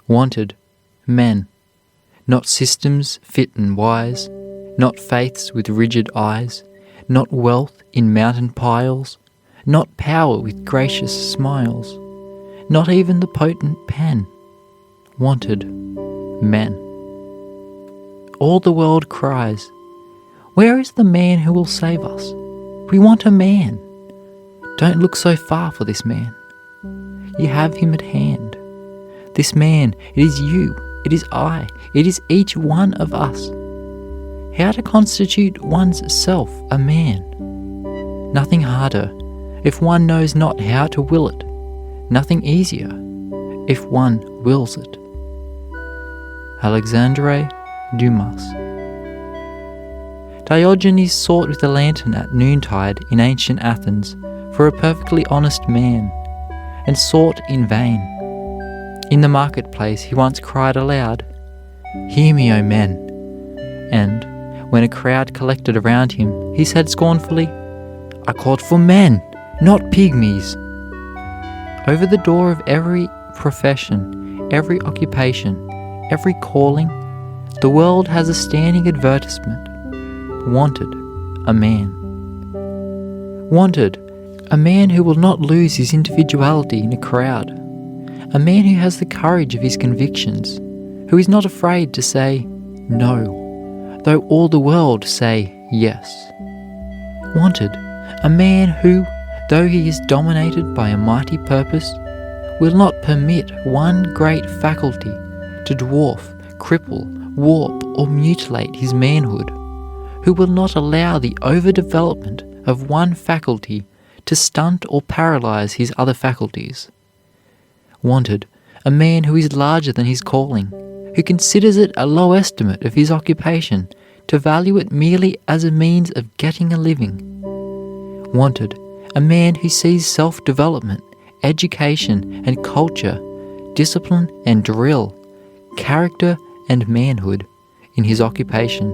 Wanted, men, not systems fit and wise, not faiths with rigid eyes, not wealth in mountain piles, not power with gracious smiles, not even the potent pen. Wanted, men. All the world cries, "Where is the man who will save us? We want a man." Don't look so far for this man. You have him at hand. This man, it is you, it is I, it is each one of us. How to constitute one's self a man? Nothing harder, if one knows not how to will it. Nothing easier, if one wills it. Alexandre Dumas. Diogenes sought with a lantern at noontide in ancient Athens for a perfectly honest man, and sought in vain. In the marketplace he once cried aloud, "Hear me, O men!" And, when a crowd collected around him, he said scornfully, "I called for men, not pygmies." Over the door of every profession, every occupation, every calling, the world has a standing advertisement. Wanted, a man. Wanted, a man who will not lose his individuality in a crowd. A man who has the courage of his convictions, who is not afraid to say no, though all the world say yes. Wanted, a man who, though he is dominated by a mighty purpose, will not permit one great faculty to dwarf, cripple, warp or mutilate his manhood, who will not allow the overdevelopment of one faculty to stunt or paralyze his other faculties. Wanted, a man who is larger than his calling, who considers it a low estimate of his occupation to value it merely as a means of getting a living. Wanted, a man who sees self-development, education and culture, discipline and drill, character and manhood in his occupation.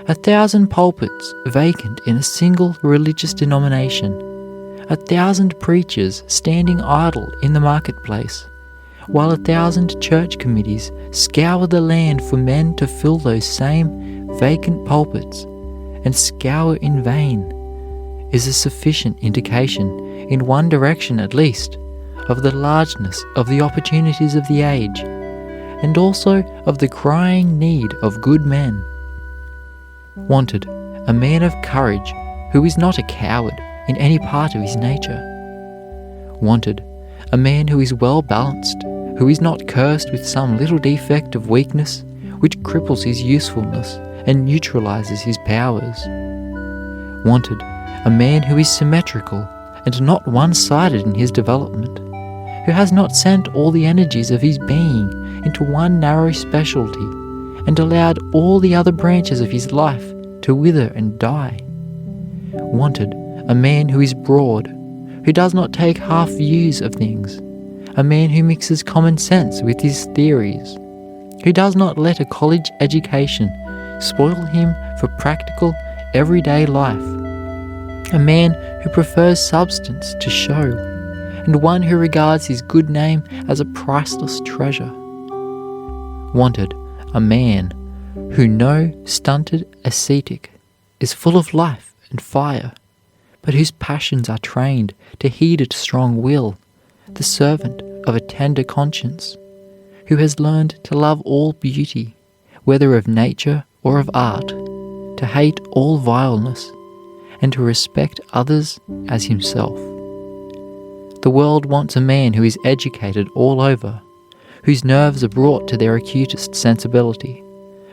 1,000 pulpits vacant in a single religious denomination, 1,000 preachers standing idle in the marketplace, while 1,000 church committees scour the land for men to fill those same vacant pulpits, and scour in vain, is a sufficient indication, in one direction at least, of the largeness of the opportunities of the age, and also of the crying need of good men. Wanted, a man of courage who is not a coward in any part of his nature. Wanted, a man who is well balanced, who is not cursed with some little defect of weakness which cripples his usefulness and neutralizes his powers. Wanted, a man who is symmetrical and not one-sided in his development, who has not sent all the energies of his being into one narrow specialty and allowed all the other branches of his life to wither and die. Wanted, a man who is broad, who does not take half views of things, a man who mixes common sense with his theories, who does not let a college education spoil him for practical, everyday life, a man who prefers substance to show, and one who regards his good name as a priceless treasure. Wanted, a man who, no stunted ascetic, is full of life and fire, but whose passions are trained to heed a strong will, the servant of a tender conscience, who has learned to love all beauty, whether of nature or of art, to hate all vileness, and to respect others as himself. The world wants a man who is educated all over, whose nerves are brought to their acutest sensibility,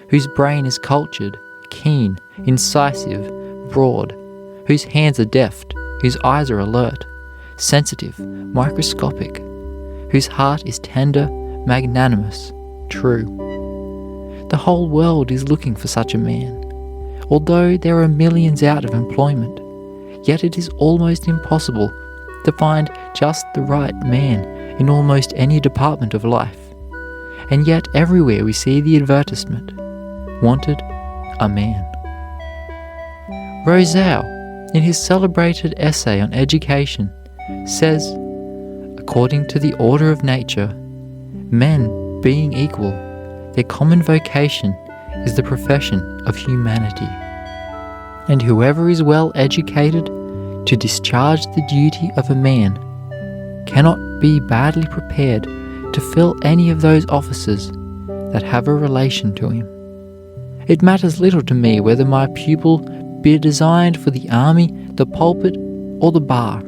whose brain is cultured, keen, incisive, broad, whose hands are deft, whose eyes are alert, sensitive, microscopic, whose heart is tender, magnanimous, true. The whole world is looking for such a man. Although there are millions out of employment, yet it is almost impossible to find just the right man in almost any department of life. And yet everywhere we see the advertisement, wanted, a man. Rousseau, in his celebrated essay on education, says, according to the order of nature, Men, being equal, their common vocation is the profession of humanity. And whoever is well educated to discharge the duty of a man cannot be badly prepared to fill any of those offices that have a relation to him. It matters little to me whether my pupil be designed for the army, the pulpit, or the bar.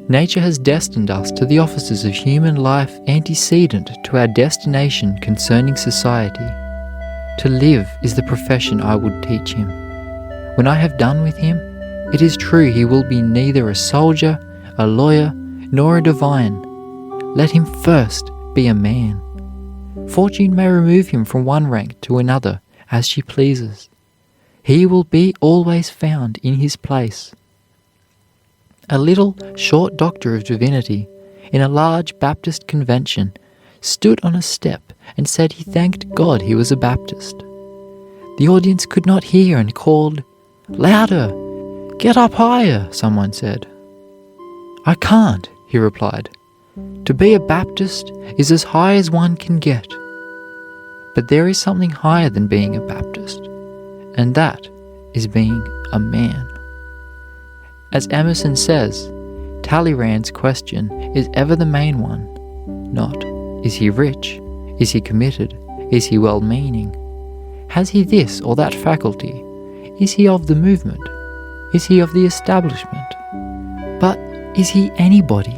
Nature has destined us to the offices of human life antecedent to our destination concerning society. To live is the profession I would teach him. When I have done with him, it is true he will be neither a soldier, a lawyer, nor a divine. Let him first be a man. Fortune may remove him from one rank to another as she pleases. He will be always found in his place. A little short doctor of divinity in a large Baptist convention stood on a step and said he thanked God he was a Baptist. The audience could not hear and called, "Louder! Get up higher!" someone said. "I can't," he replied. "To be a Baptist is as high as one can get." But there is something higher than being a Baptist, and that is being a man. As Emerson says, Talleyrand's question is ever the main one, not, is he rich? Is he committed? Is he well-meaning? Has he this or that faculty? Is he of the movement? Is he of the establishment? But is he anybody?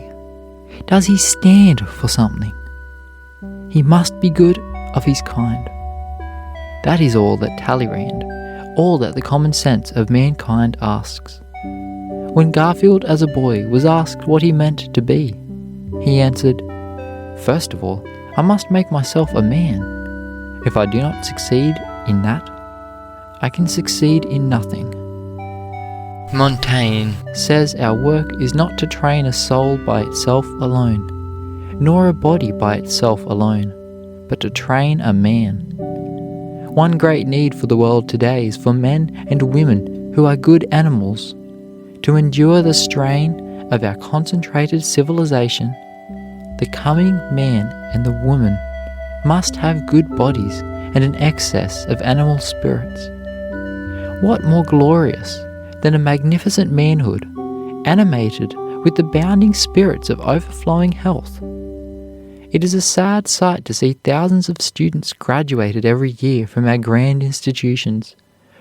Does he stand for something? He must be good of his kind. That is all that Talleyrand, all that the common sense of mankind asks. When Garfield as a boy was asked what he meant to be, he answered, "First of all, I must make myself a man. If I do not succeed in that, I can succeed in nothing." Montaigne says our work is not to train a soul by itself alone, nor a body by itself alone, but to train a man. One great need for the world today is for men and women who are good animals. To endure the strain of our concentrated civilization, the coming man and the woman must have good bodies and an excess of animal spirits. What more glorious than a magnificent manhood, animated with the bounding spirits of overflowing health? It is a sad sight to see thousands of students graduated every year from our grand institutions,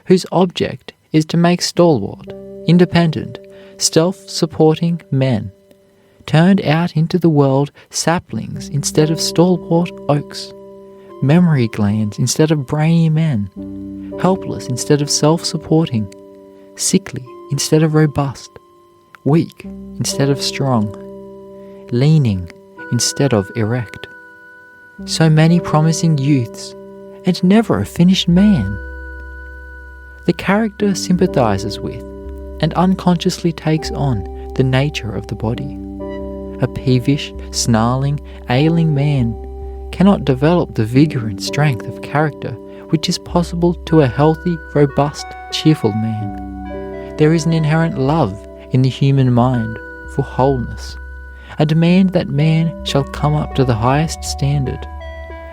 whose object is to make stalwart, independent, self-supporting men, turned out into the world saplings instead of stalwart oaks, memory glands instead of brainy men, helpless instead of self-supporting, sickly instead of robust, weak instead of strong, leaning instead of erect. So many promising youths, and never a finished man. The character sympathizes with and unconsciously takes on the nature of the body. A peevish, snarling, ailing man cannot develop the vigour and strength of character which is possible to a healthy, robust, cheerful man. There is an inherent love in the human mind for wholeness, a demand that man shall come up to the highest standard,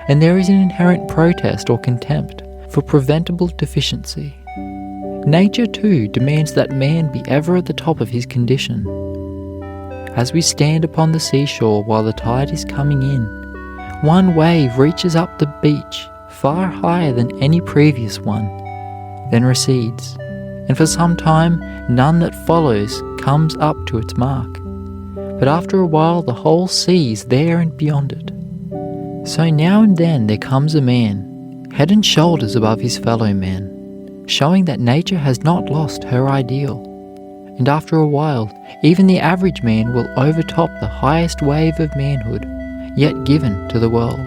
and there is an inherent protest or contempt for preventable deficiency. Nature too demands that man be ever at the top of his condition. As we stand upon the seashore while the tide is coming in, one wave reaches up the beach far higher than any previous one, then recedes, and for some time none that follows comes up to its mark. But after a while the whole sea is there and beyond it. So now and then there comes a man, head and shoulders above his fellow men, showing that nature has not lost her ideal. And after a while, even the average man will overtop the highest wave of manhood yet given to the world.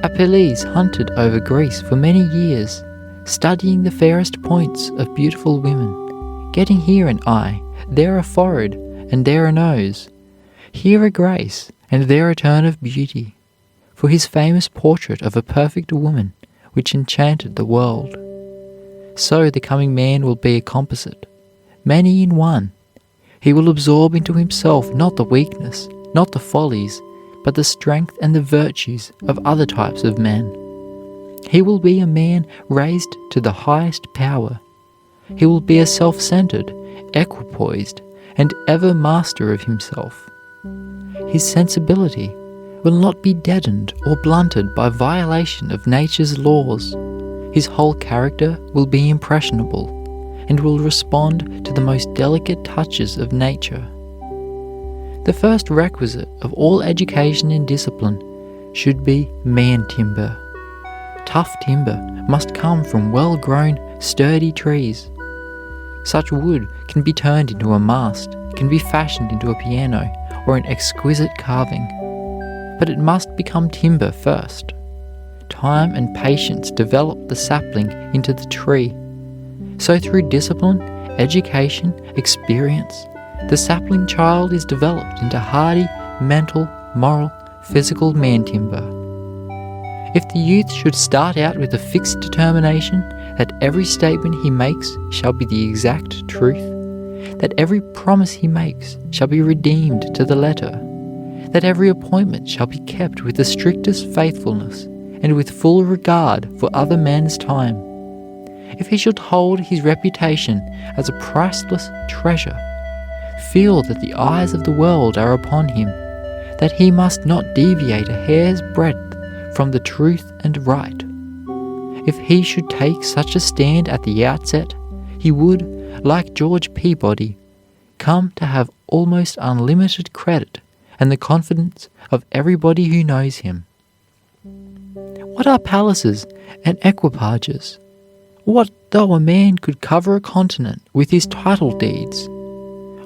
Apelles hunted over Greece for many years, studying the fairest points of beautiful women, getting here an eye, there a forehead, and there a nose, here a grace, and there a turn of beauty, for his famous portrait of a perfect woman which enchanted the world. So the coming man will be a composite, many in one. He will absorb into himself not the weakness, not the follies, but the strength and the virtues of other types of men. He will be a man raised to the highest power. He will be a self-centered, equipoised, and ever master of himself. His sensibility will not be deadened or blunted by violation of nature's laws. His whole character will be impressionable and will respond to the most delicate touches of nature. The first requisite of all education and discipline should be man timber. Tough timber must come from well-grown, sturdy trees. Such wood can be turned into a mast, can be fashioned into a piano or an exquisite carving. But it must become timber first. Time and patience develop the sapling into the tree. So through discipline, education, experience, the sapling child is developed into hardy, mental, moral, physical man timber. If the youth should start out with a fixed determination that every statement he makes shall be the exact truth, that every promise he makes shall be redeemed to the letter, that every appointment shall be kept with the strictest faithfulness and with full regard for other men's time, if he should hold his reputation as a priceless treasure, feel that the eyes of the world are upon him, that he must not deviate a hair's breadth from the truth and right. If he should take such a stand at the outset, he would, like George Peabody, come to have almost unlimited credit and the confidence of everybody who knows him. What are palaces and equipages? What though a man could cover a continent with his title deeds,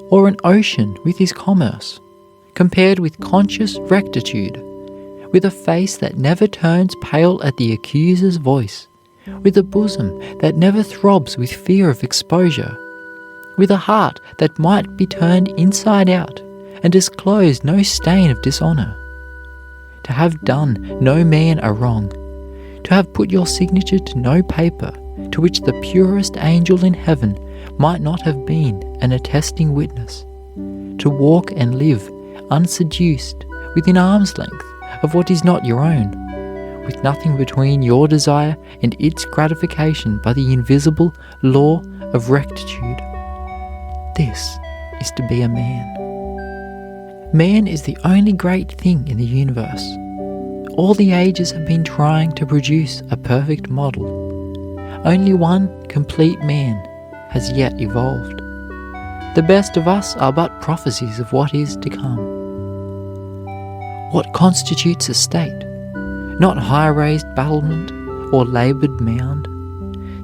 or an ocean with his commerce, compared with conscious rectitude, with a face that never turns pale at the accuser's voice, with a bosom that never throbs with fear of exposure, with a heart that might be turned inside out and disclose no stain of dishonour, to have done no man a wrong, to have put your signature to no paper to which the purest angel in heaven might not have been an attesting witness, to walk and live unseduced within arm's length of what is not your own, with nothing between your desire and its gratification by the invisible law of rectitude. This is to be a man. Man is the only great thing in the universe. All the ages have been trying to produce a perfect model. Only one complete man has yet evolved. The best of us are but prophecies of what is to come. What constitutes a state? Not high-raised battlement or laboured mound,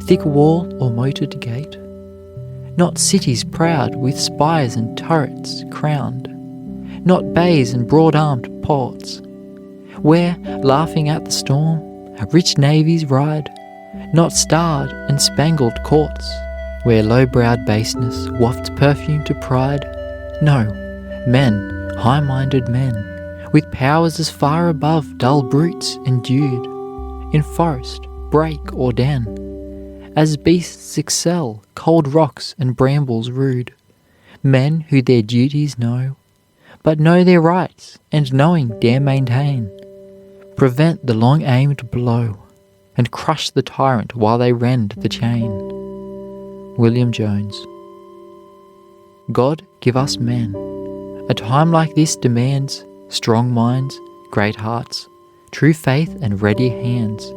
thick wall or moated gate. Not cities proud with spires and turrets crowned. Not bays and broad-armed ports, where, laughing at the storm, rich navies ride. Not starred and spangled courts, where low-browed baseness wafts perfume to pride. No, men, high-minded men, with powers as far above dull brutes endued, in forest, brake or den, as beasts excel cold rocks and brambles rude. Men who their duties know, but know their rights, and knowing dare maintain, prevent the long-aimed blow, and crush the tyrant while they rend the chain. William Jones. God give us men. A time like this demands strong minds, great hearts, true faith and ready hands.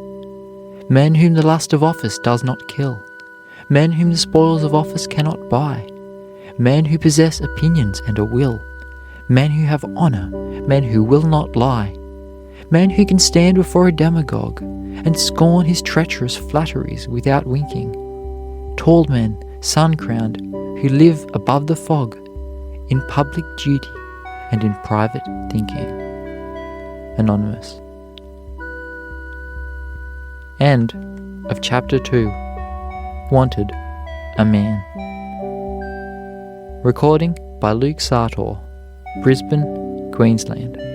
Men whom the lust of office does not kill, men whom the spoils of office cannot buy, men who possess opinions and a will, men who have honour, men who will not lie, men who can stand before a demagogue and scorn his treacherous flatteries without winking, tall men, sun-crowned, who live above the fog, in public duty and in private thinking. Anonymous. End of Chapter 2. Wanted, a Man. Recording by Luke Sartor, Brisbane, Queensland.